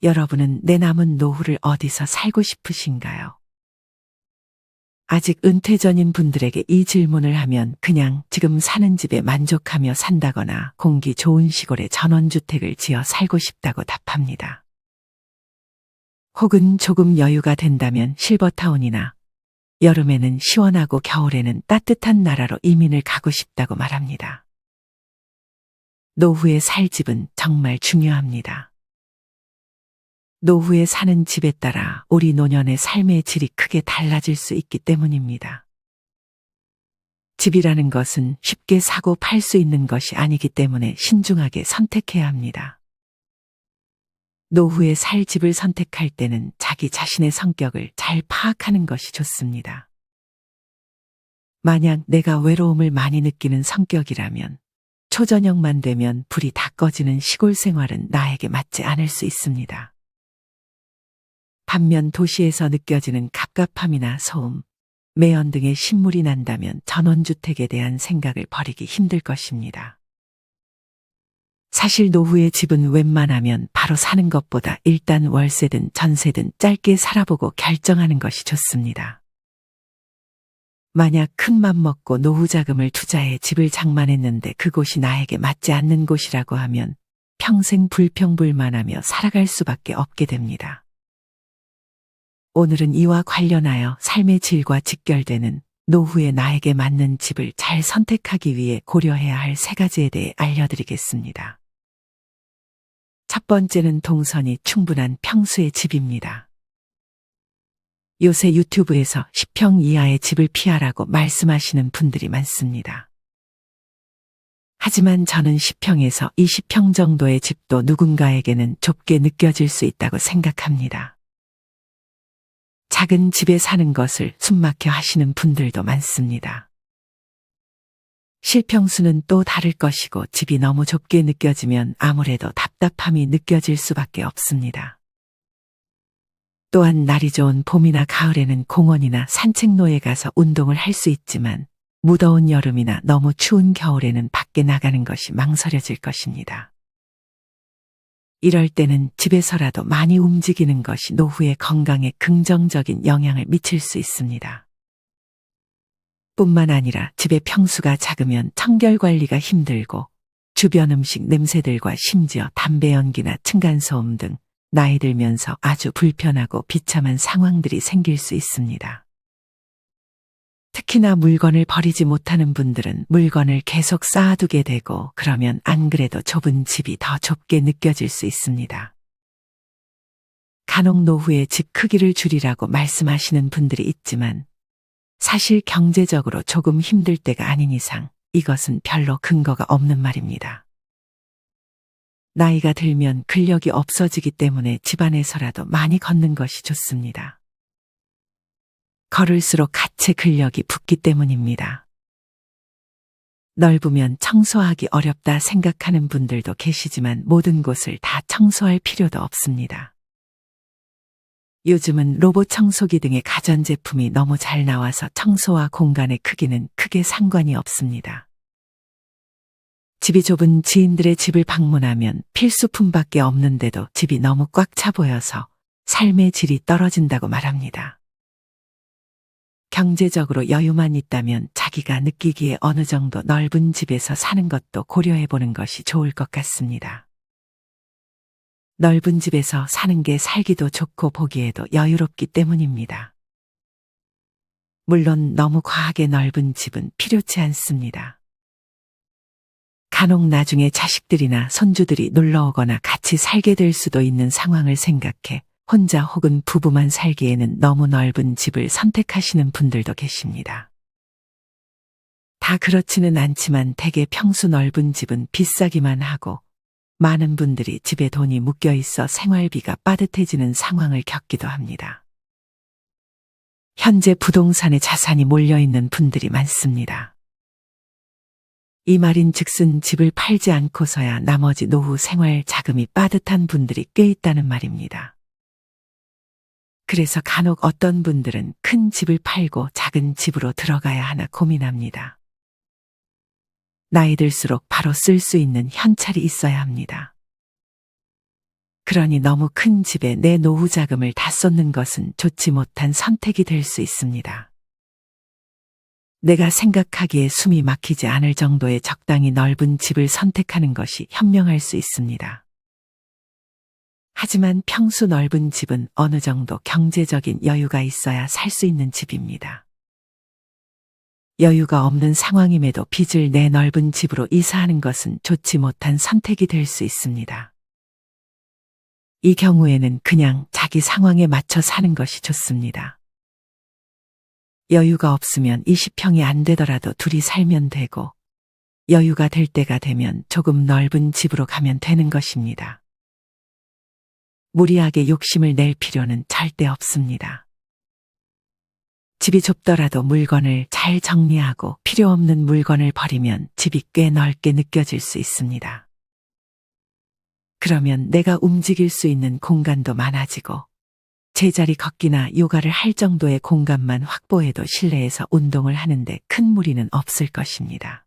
여러분은 내 남은 노후를 어디서 살고 싶으신가요? 아직 은퇴 전인 분들에게 이 질문을 하면 그냥 지금 사는 집에 만족하며 산다거나 공기 좋은 시골에 전원주택을 지어 살고 싶다고 답합니다. 혹은 조금 여유가 된다면 실버타운이나 여름에는 시원하고 겨울에는 따뜻한 나라로 이민을 가고 싶다고 말합니다. 노후에 살 집은 정말 중요합니다. 노후에 사는 집에 따라 우리 노년의 삶의 질이 크게 달라질 수 있기 때문입니다. 집이라는 것은 쉽게 사고 팔 수 있는 것이 아니기 때문에 신중하게 선택해야 합니다. 노후에 살 집을 선택할 때는 자기 자신의 성격을 잘 파악하는 것이 좋습니다. 만약 내가 외로움을 많이 느끼는 성격이라면 초저녁만 되면 불이 다 꺼지는 시골 생활은 나에게 맞지 않을 수 있습니다. 반면 도시에서 느껴지는 갑갑함이나 소음, 매연 등의 신물이 난다면 전원주택에 대한 생각을 버리기 힘들 것입니다. 사실 노후의 집은 웬만하면 바로 사는 것보다 일단 월세든 전세든 짧게 살아보고 결정하는 것이 좋습니다. 만약 큰 맘 먹고 노후 자금을 투자해 집을 장만했는데 그곳이 나에게 맞지 않는 곳이라고 하면 평생 불평불만하며 살아갈 수밖에 없게 됩니다. 오늘은 이와 관련하여 삶의 질과 직결되는 노후에 나에게 맞는 집을 잘 선택하기 위해 고려해야 할 3가지에 대해 알려드리겠습니다. 첫 번째는 동선이 충분한 평수의 집입니다. 요새 유튜브에서 10평 이하의 집을 피하라고 말씀하시는 분들이 많습니다. 하지만 저는 10평에서 20평 정도의 집도 누군가에게는 좁게 느껴질 수 있다고 생각합니다. 작은 집에 사는 것을 숨막혀 하시는 분들도 많습니다. 실평수는 또 다를 것이고 집이 너무 좁게 느껴지면 아무래도 답답함이 느껴질 수밖에 없습니다. 또한 날이 좋은 봄이나 가을에는 공원이나 산책로에 가서 운동을 할 수 있지만 무더운 여름이나 너무 추운 겨울에는 밖에 나가는 것이 망설여질 것입니다. 이럴 때는 집에서라도 많이 움직이는 것이 노후의 건강에 긍정적인 영향을 미칠 수 있습니다. 뿐만 아니라 집의 평수가 작으면 청결 관리가 힘들고 주변 음식 냄새들과 심지어 담배 연기나 층간소음 등 나이 들면서 아주 불편하고 비참한 상황들이 생길 수 있습니다. 특히나 물건을 버리지 못하는 분들은 물건을 계속 쌓아두게 되고 그러면 안 그래도 좁은 집이 더 좁게 느껴질 수 있습니다. 간혹 노후에 집 크기를 줄이라고 말씀하시는 분들이 있지만 사실 경제적으로 조금 힘들 때가 아닌 이상 이것은 별로 근거가 없는 말입니다. 나이가 들면 근력이 없어지기 때문에 집안에서라도 많이 걷는 것이 좋습니다. 걸을수록 하체 근력이 붙기 때문입니다. 넓으면 청소하기 어렵다 생각하는 분들도 계시지만 모든 곳을 다 청소할 필요도 없습니다. 요즘은 로봇 청소기 등의 가전제품이 너무 잘 나와서 청소와 공간의 크기는 크게 상관이 없습니다. 집이 좁은 지인들의 집을 방문하면 필수품밖에 없는데도 집이 너무 꽉 차 보여서 삶의 질이 떨어진다고 말합니다. 경제적으로 여유만 있다면 자기가 느끼기에 어느 정도 넓은 집에서 사는 것도 고려해보는 것이 좋을 것 같습니다. 넓은 집에서 사는 게 살기도 좋고 보기에도 여유롭기 때문입니다. 물론 너무 과하게 넓은 집은 필요치 않습니다. 간혹 나중에 자식들이나 손주들이 놀러오거나 같이 살게 될 수도 있는 상황을 생각해 혼자 혹은 부부만 살기에는 너무 넓은 집을 선택하시는 분들도 계십니다. 다 그렇지는 않지만 대개 평수 넓은 집은 비싸기만 하고 많은 분들이 집에 돈이 묶여 있어 생활비가 빠듯해지는 상황을 겪기도 합니다. 현재 부동산에 자산이 몰려있는 분들이 많습니다. 이 말인즉슨 집을 팔지 않고서야 나머지 노후 생활 자금이 빠듯한 분들이 꽤 있다는 말입니다. 그래서 간혹 어떤 분들은 큰 집을 팔고 작은 집으로 들어가야 하나 고민합니다. 나이 들수록 바로 쓸 수 있는 현찰이 있어야 합니다. 그러니 너무 큰 집에 내 노후 자금을 다 쏟는 것은 좋지 못한 선택이 될 수 있습니다. 내가 생각하기에 숨이 막히지 않을 정도의 적당히 넓은 집을 선택하는 것이 현명할 수 있습니다. 하지만 평수 넓은 집은 어느 정도 경제적인 여유가 있어야 살 수 있는 집입니다. 여유가 없는 상황임에도 빚을 내 넓은 집으로 이사하는 것은 좋지 못한 선택이 될 수 있습니다. 이 경우에는 그냥 자기 상황에 맞춰 사는 것이 좋습니다. 여유가 없으면 20평이 안 되더라도 둘이 살면 되고, 여유가 될 때가 되면 조금 넓은 집으로 가면 되는 것입니다. 무리하게 욕심을 낼 필요는 절대 없습니다. 집이 좁더라도 물건을 잘 정리하고 필요 없는 물건을 버리면 집이 꽤 넓게 느껴질 수 있습니다. 그러면 내가 움직일 수 있는 공간도 많아지고, 제자리 걷기나 요가를 할 정도의 공간만 확보해도 실내에서 운동을 하는데 큰 무리는 없을 것입니다.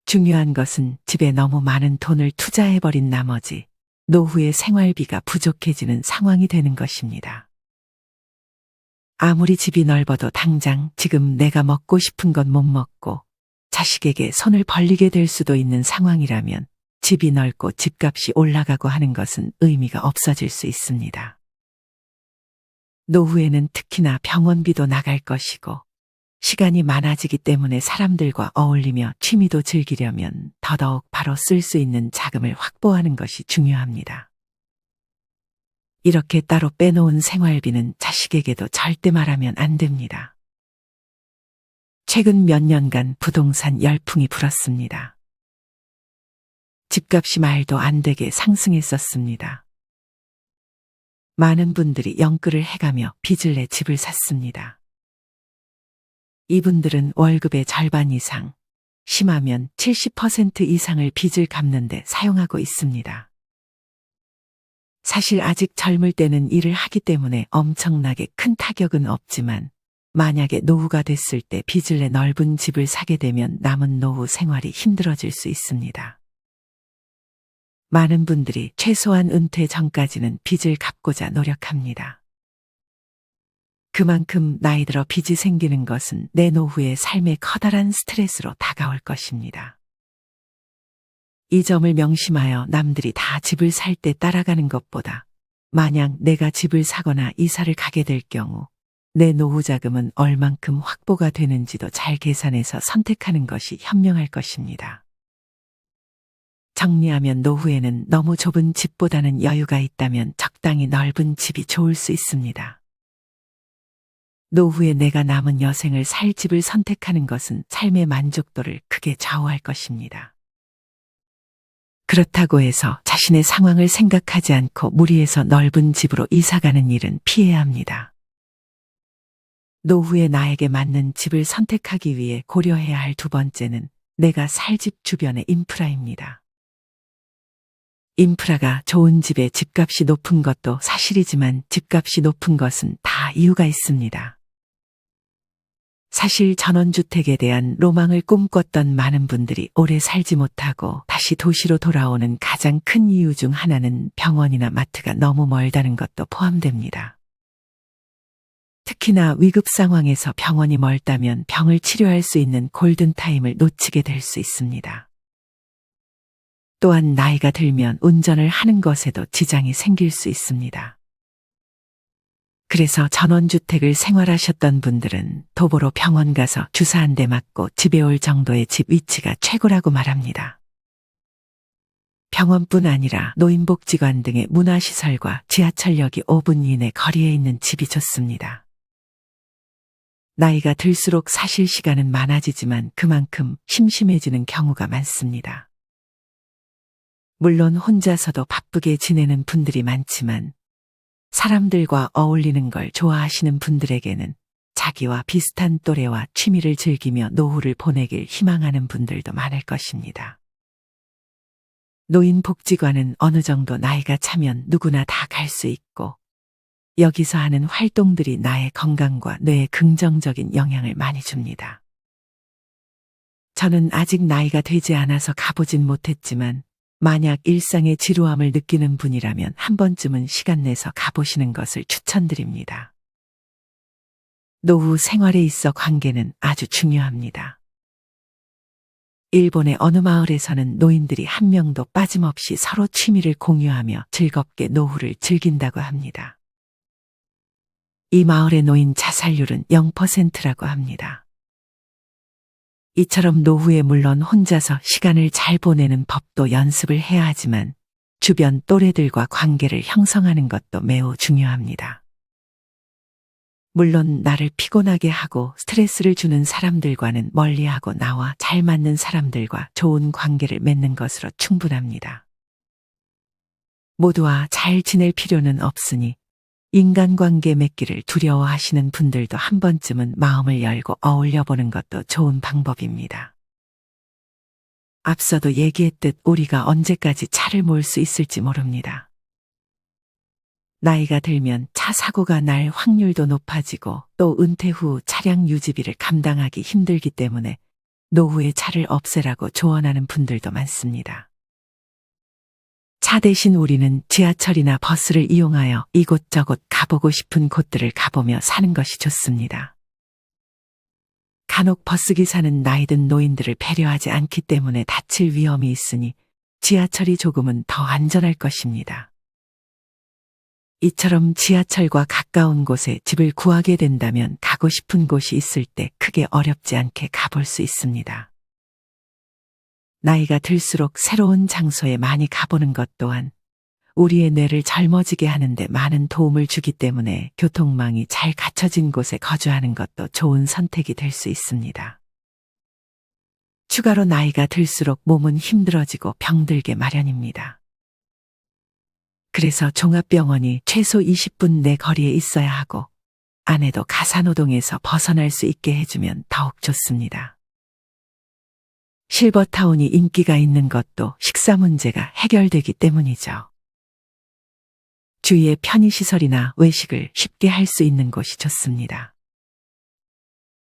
중요한 것은 집에 너무 많은 돈을 투자해버린 나머지 노후에 생활비가 부족해지는 상황이 되는 것입니다. 아무리 집이 넓어도 당장 지금 내가 먹고 싶은 건 못 먹고 자식에게 손을 벌리게 될 수도 있는 상황이라면 집이 넓고 집값이 올라가고 하는 것은 의미가 없어질 수 있습니다. 노후에는 특히나 병원비도 나갈 것이고, 시간이 많아지기 때문에 사람들과 어울리며 취미도 즐기려면 더더욱 바로 쓸 수 있는 자금을 확보하는 것이 중요합니다. 이렇게 따로 빼놓은 생활비는 자식에게도 절대 말하면 안 됩니다. 최근 몇 년간 부동산 열풍이 불었습니다. 집값이 말도 안 되게 상승했었습니다. 많은 분들이 영끌을 해가며 빚을 내 집을 샀습니다. 이분들은 월급의 절반 이상, 심하면 70% 이상을 빚을 갚는데 사용하고 있습니다. 사실 아직 젊을 때는 일을 하기 때문에 엄청나게 큰 타격은 없지만, 만약에 노후가 됐을 때 빚을 내 넓은 집을 사게 되면 남은 노후 생활이 힘들어질 수 있습니다. 많은 분들이 최소한 은퇴 전까지는 빚을 갚고자 노력합니다. 그만큼 나이 들어 빚이 생기는 것은 내 노후의 삶에 커다란 스트레스로 다가올 것입니다. 이 점을 명심하여 남들이 다 집을 살 때 따라가는 것보다 만약 내가 집을 사거나 이사를 가게 될 경우 내 노후 자금은 얼만큼 확보가 되는지도 잘 계산해서 선택하는 것이 현명할 것입니다. 정리하면 노후에는 너무 좁은 집보다는 여유가 있다면 적당히 넓은 집이 좋을 수 있습니다. 노후에 내가 남은 여생을 살 집을 선택하는 것은 삶의 만족도를 크게 좌우할 것입니다. 그렇다고 해서 자신의 상황을 생각하지 않고 무리해서 넓은 집으로 이사가는 일은 피해야 합니다. 노후에 나에게 맞는 집을 선택하기 위해 고려해야 할 두 번째는 내가 살 집 주변의 인프라입니다. 인프라가 좋은 집의 집값이 높은 것도 사실이지만 집값이 높은 것은 다 이유가 있습니다. 사실 전원주택에 대한 로망을 꿈꿨던 많은 분들이 오래 살지 못하고 다시 도시로 돌아오는 가장 큰 이유 중 하나는 병원이나 마트가 너무 멀다는 것도 포함됩니다. 특히나 위급 상황에서 병원이 멀다면 병을 치료할 수 있는 골든타임을 놓치게 될 수 있습니다. 또한 나이가 들면 운전을 하는 것에도 지장이 생길 수 있습니다. 그래서 전원주택을 생활하셨던 분들은 도보로 병원 가서 주사 한 대 맞고 집에 올 정도의 집 위치가 최고라고 말합니다. 병원뿐 아니라 노인복지관 등의 문화시설과 지하철역이 5분 이내 거리에 있는 집이 좋습니다. 나이가 들수록 사실 시간은 많아지지만 그만큼 심심해지는 경우가 많습니다. 물론 혼자서도 바쁘게 지내는 분들이 많지만 사람들과 어울리는 걸 좋아하시는 분들에게는 자기와 비슷한 또래와 취미를 즐기며 노후를 보내길 희망하는 분들도 많을 것입니다. 노인복지관은 어느 정도 나이가 차면 누구나 다 갈 수 있고 여기서 하는 활동들이 나의 건강과 뇌에 긍정적인 영향을 많이 줍니다. 저는 아직 나이가 되지 않아서 가보진 못했지만 만약 일상의 지루함을 느끼는 분이라면 한 번쯤은 시간 내서 가보시는 것을 추천드립니다. 노후 생활에 있어 관계는 아주 중요합니다. 일본의 어느 마을에서는 노인들이 한 명도 빠짐없이 서로 취미를 공유하며 즐겁게 노후를 즐긴다고 합니다. 이 마을의 노인 자살률은 0%라고 합니다. 이처럼 노후에 물론 혼자서 시간을 잘 보내는 법도 연습을 해야 하지만 주변 또래들과 관계를 형성하는 것도 매우 중요합니다. 물론 나를 피곤하게 하고 스트레스를 주는 사람들과는 멀리하고 나와 잘 맞는 사람들과 좋은 관계를 맺는 것으로 충분합니다. 모두와 잘 지낼 필요는 없으니 인간관계 맺기를 두려워하시는 분들도 한 번쯤은 마음을 열고 어울려 보는 것도 좋은 방법입니다. 앞서도 얘기했듯 우리가 언제까지 차를 몰 수 있을지 모릅니다. 나이가 들면 차 사고가 날 확률도 높아지고 또 은퇴 후 차량 유지비를 감당하기 힘들기 때문에 노후에 차를 없애라고 조언하는 분들도 많습니다. 차 대신 우리는 지하철이나 버스를 이용하여 이곳저곳 가보고 싶은 곳들을 가보며 사는 것이 좋습니다. 간혹 버스기사는 나이든 노인들을 배려하지 않기 때문에 다칠 위험이 있으니 지하철이 조금은 더 안전할 것입니다. 이처럼 지하철과 가까운 곳에 집을 구하게 된다면 가고 싶은 곳이 있을 때 크게 어렵지 않게 가볼 수 있습니다. 나이가 들수록 새로운 장소에 많이 가보는 것 또한 우리의 뇌를 젊어지게 하는데 많은 도움을 주기 때문에 교통망이 잘 갖춰진 곳에 거주하는 것도 좋은 선택이 될 수 있습니다. 추가로 나이가 들수록 몸은 힘들어지고 병들게 마련입니다. 그래서 종합병원이 최소 20분 내 거리에 있어야 하고 안에도 가사노동에서 벗어날 수 있게 해주면 더욱 좋습니다. 실버타운이 인기가 있는 것도 식사 문제가 해결되기 때문이죠. 주위에 편의시설이나 외식을 쉽게 할 수 있는 곳이 좋습니다.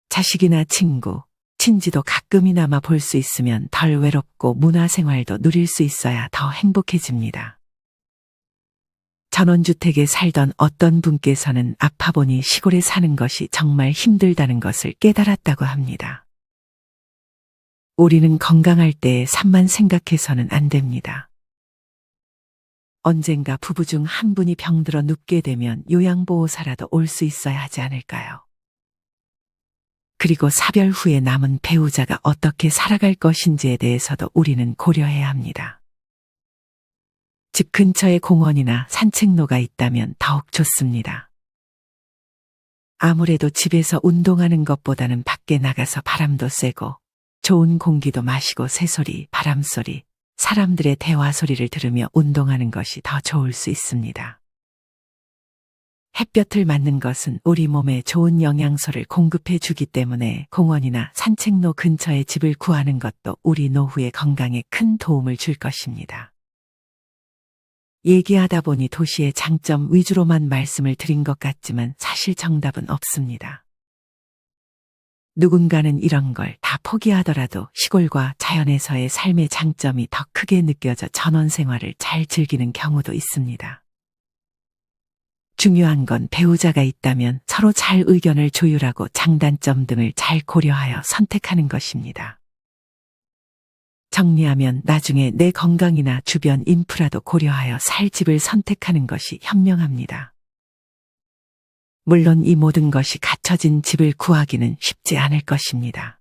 자식이나 친구, 친지도 가끔이나마 볼 수 있으면 덜 외롭고 문화생활도 누릴 수 있어야 더 행복해집니다. 전원주택에 살던 어떤 분께서는 아파보니 시골에 사는 것이 정말 힘들다는 것을 깨달았다고 합니다. 우리는 건강할 때의 삶만 생각해서는 안 됩니다. 언젠가 부부 중 한 분이 병들어 눕게 되면 요양보호사라도 올 수 있어야 하지 않을까요? 그리고 사별 후에 남은 배우자가 어떻게 살아갈 것인지에 대해서도 우리는 고려해야 합니다. 집 근처에 공원이나 산책로가 있다면 더욱 좋습니다. 아무래도 집에서 운동하는 것보다는 밖에 나가서 바람도 쐬고 좋은 공기도 마시고 새소리, 바람소리, 사람들의 대화 소리를 들으며 운동하는 것이 더 좋을 수 있습니다. 햇볕을 맞는 것은 우리 몸에 좋은 영양소를 공급해 주기 때문에 공원이나 산책로 근처에 집을 구하는 것도 우리 노후의 건강에 큰 도움을 줄 것입니다. 얘기하다 보니 도시의 장점 위주로만 말씀을 드린 것 같지만 사실 정답은 없습니다. 누군가는 이런 걸 다 포기하더라도 시골과 자연에서의 삶의 장점이 더 크게 느껴져 전원 생활을 잘 즐기는 경우도 있습니다. 중요한 건 배우자가 있다면 서로 잘 의견을 조율하고 장단점 등을 잘 고려하여 선택하는 것입니다. 정리하면 나중에 내 건강이나 주변 인프라도 고려하여 살 집을 선택하는 것이 현명합니다. 물론 이 모든 것이 갖춰진 집을 구하기는 쉽지 않을 것입니다.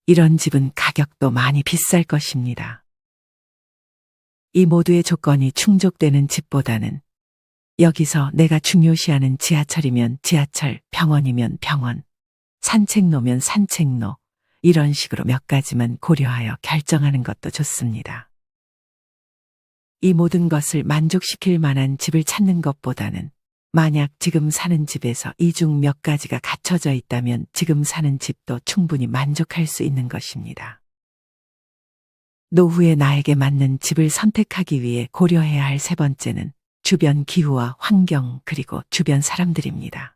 이런 집은 가격도 많이 비쌀 것입니다. 이 모두의 조건이 충족되는 집보다는 여기서 내가 중요시하는 지하철이면 지하철, 병원이면 병원, 산책로면 산책로, 이런 식으로 몇 가지만 고려하여 결정하는 것도 좋습니다. 이 모든 것을 만족시킬 만한 집을 찾는 것보다는 만약 지금 사는 집에서 이 중 몇 가지가 갖춰져 있다면 지금 사는 집도 충분히 만족할 수 있는 것입니다. 노후에 나에게 맞는 집을 선택하기 위해 고려해야 할 세 번째는 주변 기후와 환경 그리고 주변 사람들입니다.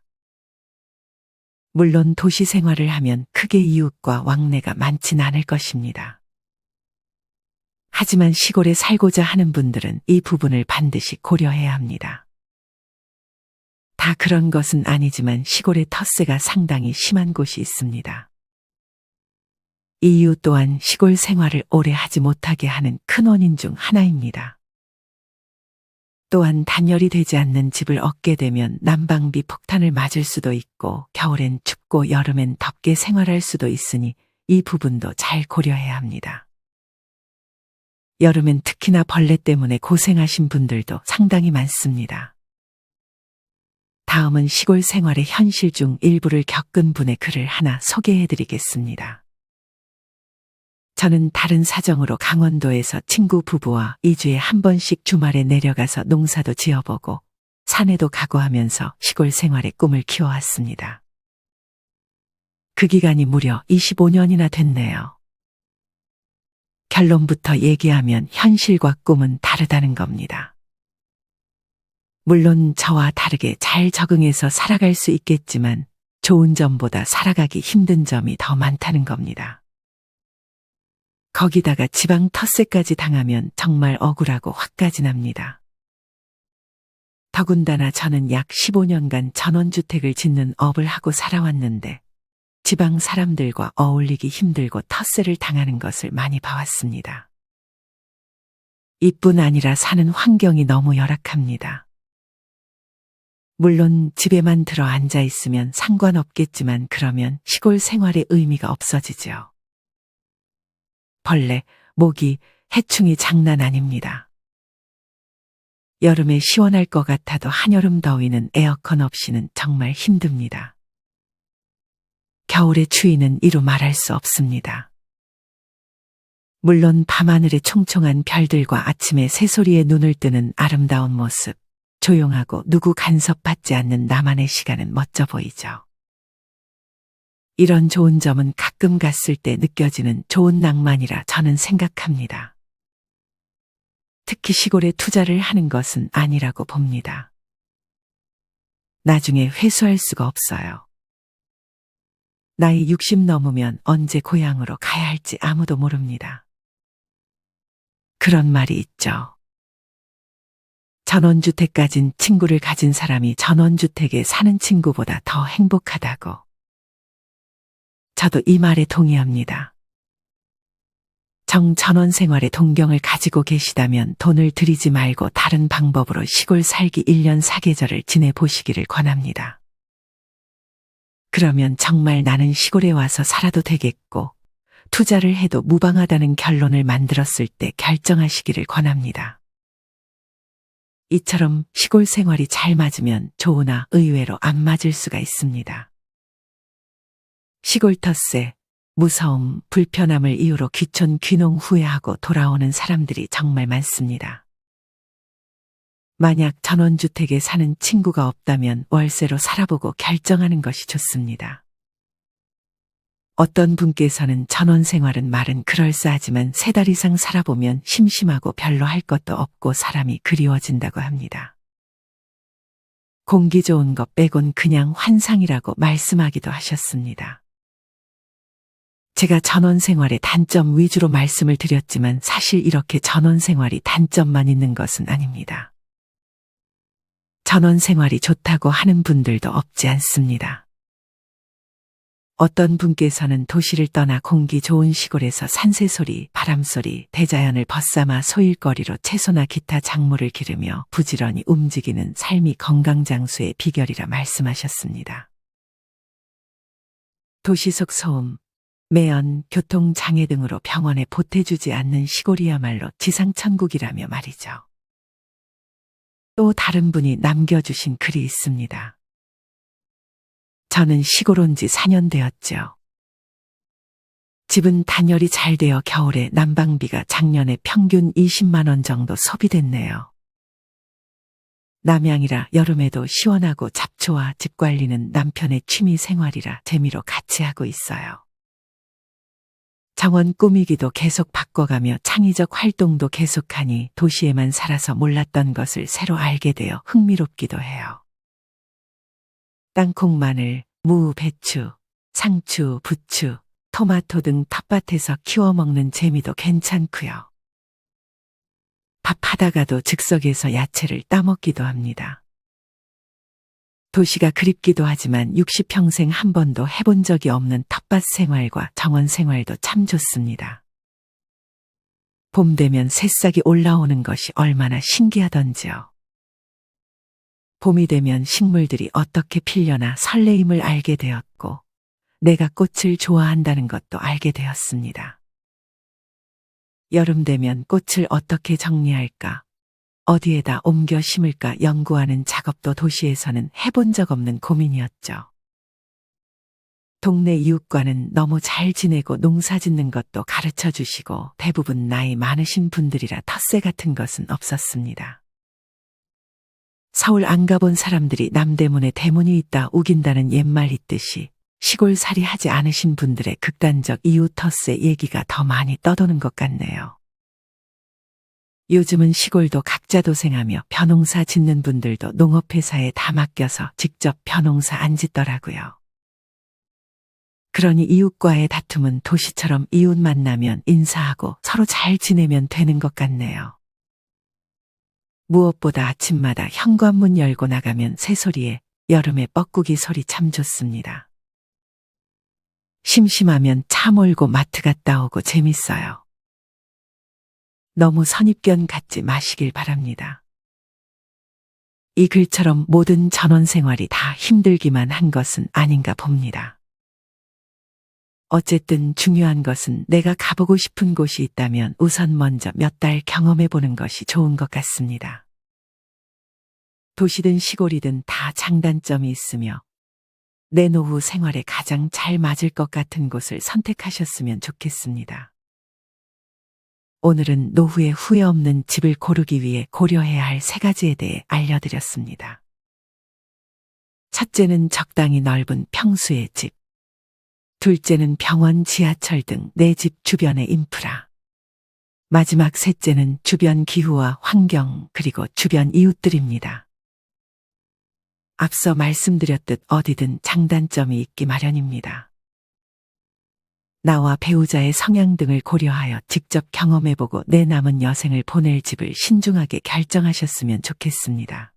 물론 도시 생활을 하면 크게 이웃과 왕래가 많진 않을 것입니다. 하지만 시골에 살고자 하는 분들은 이 부분을 반드시 고려해야 합니다. 다 그런 것은 아니지만 시골의 텃세가 상당히 심한 곳이 있습니다. 이 이유 또한 시골 생활을 오래 하지 못하게 하는 큰 원인 중 하나입니다. 또한 단열이 되지 않는 집을 얻게 되면 난방비 폭탄을 맞을 수도 있고 겨울엔 춥고 여름엔 덥게 생활할 수도 있으니 이 부분도 잘 고려해야 합니다. 여름엔 특히나 벌레 때문에 고생하신 분들도 상당히 많습니다. 다음은 시골 생활의 현실 중 일부를 겪은 분의 글을 하나 소개해 드리겠습니다. 저는 다른 사정으로 강원도에서 친구 부부와 2주에 한 번씩 주말에 내려가서 농사도 지어보고 산에도 가고 하면서 시골 생활의 꿈을 키워왔습니다. 그 기간이 무려 25년이나 됐네요. 결론부터 얘기하면 현실과 꿈은 다르다는 겁니다. 물론 저와 다르게 잘 적응해서 살아갈 수 있겠지만 좋은 점보다 살아가기 힘든 점이 더 많다는 겁니다. 거기다가 지방 텃세까지 당하면 정말 억울하고 화까지 납니다. 더군다나 저는 약 15년간 전원주택을 짓는 업을 하고 살아왔는데 지방 사람들과 어울리기 힘들고 텃세를 당하는 것을 많이 봐왔습니다. 이뿐 아니라 사는 환경이 너무 열악합니다. 물론 집에만 들어 앉아 있으면 상관없겠지만 그러면 시골 생활의 의미가 없어지죠. 벌레, 모기, 해충이 장난 아닙니다. 여름에 시원할 것 같아도 한여름 더위는 에어컨 없이는 정말 힘듭니다. 겨울의 추위는 이루 말할 수 없습니다. 물론 밤하늘의 총총한 별들과 아침에 새소리에 눈을 뜨는 아름다운 모습, 조용하고 누구 간섭받지 않는 나만의 시간은 멋져 보이죠. 이런 좋은 점은 가끔 갔을 때 느껴지는 좋은 낭만이라 저는 생각합니다. 특히 시골에 투자를 하는 것은 아니라고 봅니다. 나중에 회수할 수가 없어요. 나이 60 넘으면 언제 고향으로 가야 할지 아무도 모릅니다. 그런 말이 있죠. 전원주택 가진 친구를 가진 사람이 전원주택에 사는 친구보다 더 행복하다고. 저도 이 말에 동의합니다. 전원 생활에 동경을 가지고 계시다면 돈을 들이지 말고 다른 방법으로 시골 살기 1년 4계절을 지내보시기를 권합니다. 그러면 정말 나는 시골에 와서 살아도 되겠고 투자를 해도 무방하다는 결론을 만들었을 때 결정하시기를 권합니다. 이처럼 시골 생활이 잘 맞으면 좋으나 의외로 안 맞을 수가 있습니다. 시골 텃세, 무서움, 불편함을 이유로 귀촌 귀농 후회하고 돌아오는 사람들이 정말 많습니다. 만약 전원주택에 사는 친구가 없다면 월세로 살아보고 결정하는 것이 좋습니다. 어떤 분께서는 전원 생활은 말은 그럴싸하지만 3달 이상 살아보면 심심하고 별로 할 것도 없고 사람이 그리워진다고 합니다. 공기 좋은 것 빼곤 그냥 환상이라고 말씀하기도 하셨습니다. 제가 전원 생활의 단점 위주로 말씀을 드렸지만 사실 이렇게 전원 생활이 단점만 있는 것은 아닙니다. 전원 생활이 좋다고 하는 분들도 없지 않습니다. 어떤 분께서는 도시를 떠나 공기 좋은 시골에서 산새소리, 바람소리, 대자연을 벗삼아 소일거리로 채소나 기타 작물을 기르며 부지런히 움직이는 삶이 건강장수의 비결이라 말씀하셨습니다. 도시 속 소음, 매연, 교통장애 등으로 병원에 보태주지 않는 시골이야말로 지상천국이라며 말이죠. 또 다른 분이 남겨주신 글이 있습니다. 저는 시골 온 지 4년 되었죠. 집은 단열이 잘 되어 겨울에 난방비가 작년에 평균 20만 원 정도 소비됐네요. 남양이라 여름에도 시원하고 잡초와 집 관리는 남편의 취미 생활이라 재미로 같이 하고 있어요. 정원 꾸미기도 계속 바꿔가며 창의적 활동도 계속하니 도시에만 살아서 몰랐던 것을 새로 알게 되어 흥미롭기도 해요. 땅콩, 마늘, 무, 배추, 상추, 부추, 토마토 등 텃밭에서 키워 먹는 재미도 괜찮고요. 밥하다가도 즉석에서 야채를 따먹기도 합니다. 도시가 그립기도 하지만 60평생 한 번도 해본 적이 없는 텃밭 생활과 정원 생활도 참 좋습니다. 봄 되면 새싹이 올라오는 것이 얼마나 신기하던지요. 봄이 되면 식물들이 어떻게 필려나 설레임을 알게 되었고, 내가 꽃을 좋아한다는 것도 알게 되었습니다. 여름 되면 꽃을 어떻게 정리할까, 어디에다 옮겨 심을까 연구하는 작업도 도시에서는 해본 적 없는 고민이었죠. 동네 이웃과는 너무 잘 지내고 농사 짓는 것도 가르쳐 주시고 대부분 나이 많으신 분들이라 텃세 같은 것은 없었습니다. 서울 안 가본 사람들이 남대문에 대문이 있다 우긴다는 옛말 있듯이 시골살이 하지 않으신 분들의 극단적 이웃 텃세 얘기가 더 많이 떠도는 것 같네요. 요즘은 시골도 각자 도생하며 벼농사 짓는 분들도 농업회사에 다 맡겨서 직접 벼농사 안 짓더라고요. 그러니 이웃과의 다툼은 도시처럼 이웃 만나면 인사하고 서로 잘 지내면 되는 것 같네요. 무엇보다 아침마다 현관문 열고 나가면 새소리에 여름에 뻐꾸기 소리 참 좋습니다. 심심하면 차 몰고 마트 갔다 오고 재밌어요. 너무 선입견 갖지 마시길 바랍니다. 이 글처럼 모든 전원 생활이 다 힘들기만 한 것은 아닌가 봅니다. 어쨌든 중요한 것은 내가 가보고 싶은 곳이 있다면 우선 먼저 몇 달 경험해 보는 것이 좋은 것 같습니다. 도시든 시골이든 다 장단점이 있으며 내 노후 생활에 가장 잘 맞을 것 같은 곳을 선택하셨으면 좋겠습니다. 오늘은 노후에 후회 없는 집을 고르기 위해 고려해야 할 3가지에 대해 알려드렸습니다. 첫째는 적당히 넓은 평수의 집. 둘째는 병원, 지하철 등 내 집 주변의 인프라. 마지막 셋째는 주변 기후와 환경 그리고 주변 이웃들입니다. 앞서 말씀드렸듯 어디든 장단점이 있기 마련입니다. 나와 배우자의 성향 등을 고려하여 직접 경험해보고 내 남은 여생을 보낼 집을 신중하게 결정하셨으면 좋겠습니다.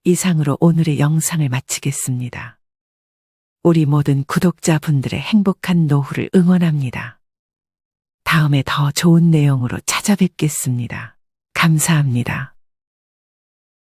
이상으로 오늘의 영상을 마치겠습니다. 우리 모든 구독자분들의 행복한 노후를 응원합니다. 다음에 더 좋은 내용으로 찾아뵙겠습니다. 감사합니다.